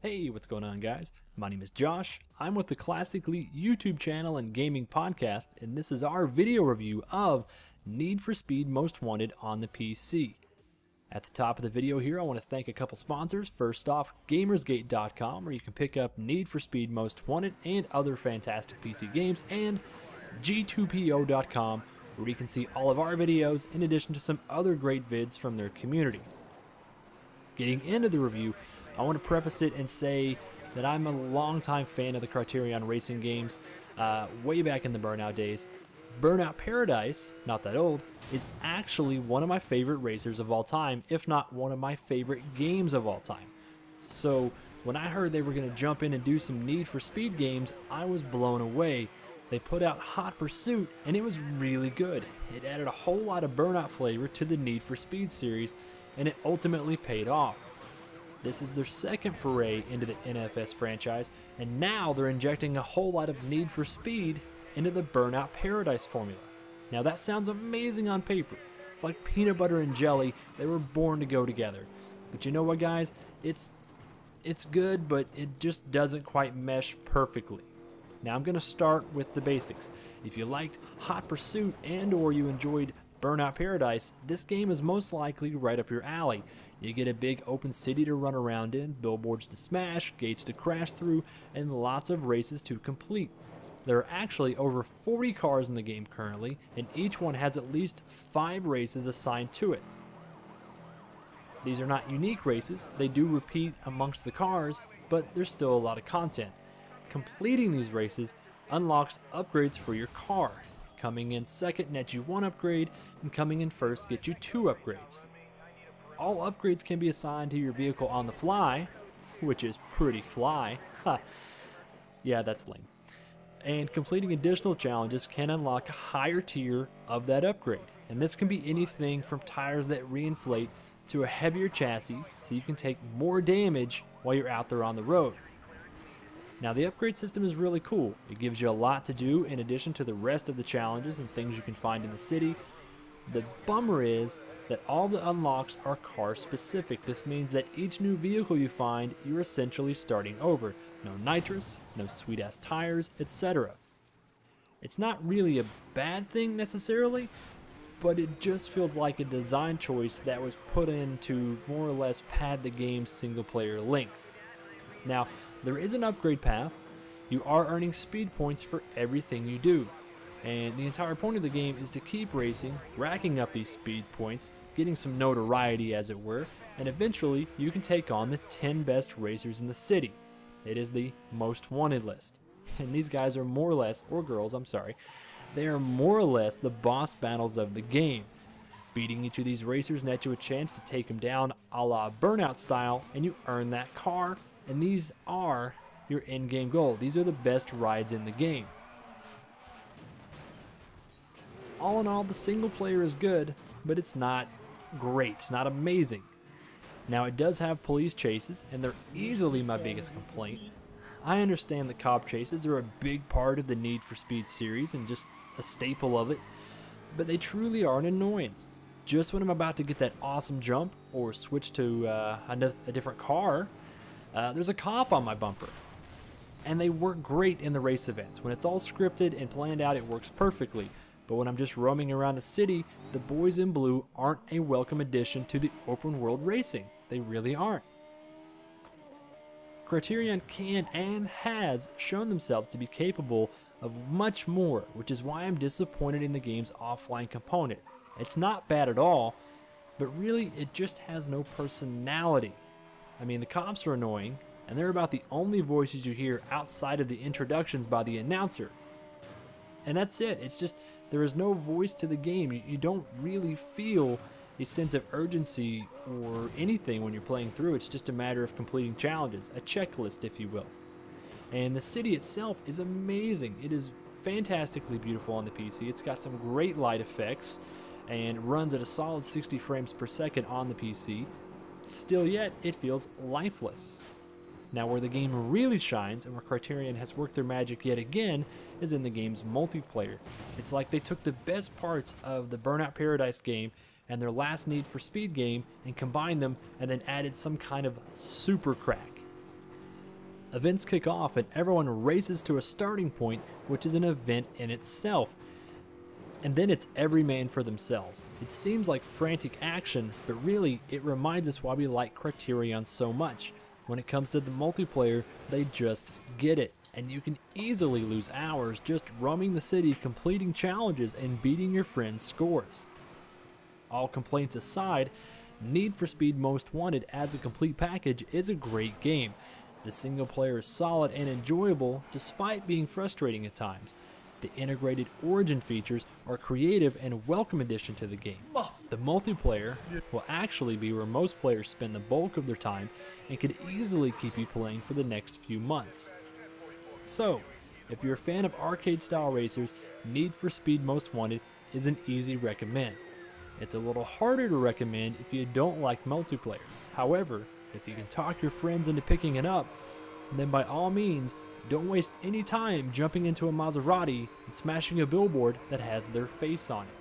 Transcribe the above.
Hey, what's going on, guys? My name is Josh. I'm with the Classic Elite YouTube channel and gaming podcast, and this is our video review of Need for Speed Most Wanted on the PC. At the top of the video here, I want to thank a couple sponsors. First off, Gamersgate.com, where you can pick up Need for Speed Most Wanted and other fantastic PC games, and G2PO.com, where you can see all of our videos in addition to some other great vids from their community. Getting into the review, I want to preface it and say that I'm a longtime fan of the Criterion racing games, way back in the Burnout days. Burnout Paradise, not that old, is actually one of my favorite racers of all time, if not one of my favorite games of all time. So when I heard they were going to jump in and do some Need for Speed games, I was blown away. They put out Hot Pursuit, and it was really good. It added a whole lot of Burnout flavor to the Need for Speed series, and it ultimately paid off. This is their second foray into the NFS franchise, and now they're injecting a whole lot of Need for Speed into the Burnout Paradise formula. Now that sounds amazing on paper. It's like peanut butter and jelly. They were born to go together. But you know what, guys? It's good, but it just doesn't quite mesh perfectly. Now I'm going to start with the basics. If you liked Hot Pursuit and or you enjoyed Burnout Paradise, this game is most likely right up your alley. You get a big open city to run around in, billboards to smash, gates to crash through, and lots of races to complete. There are actually over 40 cars in the game currently, and each one has at least 5 races assigned to it. These are not unique races, they do repeat amongst the cars, but there's still a lot of content. Completing these races unlocks upgrades for your car. Coming in second nets you 1 upgrade, and coming in first gets you 2 upgrades. All upgrades can be assigned to your vehicle on the fly, which is pretty fly. Ha! Yeah, that's lame. And completing additional challenges can unlock a higher tier of that upgrade. And this can be anything from tires that reinflate to a heavier chassis so you can take more damage while you're out there on the road. Now the upgrade system is really cool. It gives you a lot to do in addition to the rest of the challenges and things you can find in the city. The bummer is that all the unlocks are car specific. This means that each new vehicle you find, you're essentially starting over. No nitrous, no sweet ass tires, etc. It's not really a bad thing necessarily, but it just feels like a design choice that was put in to more or less pad the game's single player length. Now, there is an upgrade path. You are earning speed points for everything you do. And the entire point of the game is to keep racing, racking up these speed points, getting some notoriety as it were, and eventually you can take on the 10 best racers in the city. It is the most wanted list. And these guys are more or less, or girls, I'm sorry, they are more or less the boss battles of the game. Beating each of these racers nets you a chance to take them down a la Burnout style, and you earn that car, and these are your in-game goal. These are the best rides in the game. All in all, the single player is good, but it's not great, it's not amazing. Now it does have police chases, and they're easily my biggest complaint. I understand that cop chases are a big part of the Need for Speed series and just a staple of it, but they truly are an annoyance. Just when I'm about to get that awesome jump or switch to a different car, there's a cop on my bumper. And they work great in the race events. When it's all scripted and planned out, it works perfectly. But when I'm just roaming around the city, the boys in blue aren't a welcome addition to the open world racing. They really aren't. Criterion can and has shown themselves to be capable of much more, which is why I'm disappointed in the game's offline component. It's not bad at all, but really it just has no personality. I mean, the cops are annoying, and they're about the only voices you hear outside of the introductions by the announcer. And that's it. It's just, there is no voice to the game. You don't really feel a sense of urgency or anything when you're playing through. It's just a matter of completing challenges, a checklist if you will. And the city itself is amazing. It is fantastically beautiful on the PC. It's got some great light effects and runs at a solid 60 frames per second on the PC. Still yet, it feels lifeless. Now where the game really shines and where Criterion has worked their magic yet again is in the game's multiplayer. It's like they took the best parts of the Burnout Paradise game and their last Need for Speed game and combined them and then added some kind of super crack. Events kick off and everyone races to a starting point, which is an event in itself. And then it's every man for themselves. It seems like frantic action, but really it reminds us why we like Criterion so much. When it comes to the multiplayer, they just get it, and you can easily lose hours just roaming the city, completing challenges, and beating your friends' scores. All complaints aside, Need for Speed Most Wanted as a complete package is a great game. The single player is solid and enjoyable despite being frustrating at times. The integrated Origin features are creative and a welcome addition to the game. The multiplayer will actually be where most players spend the bulk of their time and could easily keep you playing for the next few months. So, if you're a fan of arcade-style racers, Need for Speed Most Wanted is an easy recommend. It's a little harder to recommend if you don't like multiplayer. However, if you can talk your friends into picking it up, then by all means, don't waste any time jumping into a Maserati and smashing a billboard that has their face on it.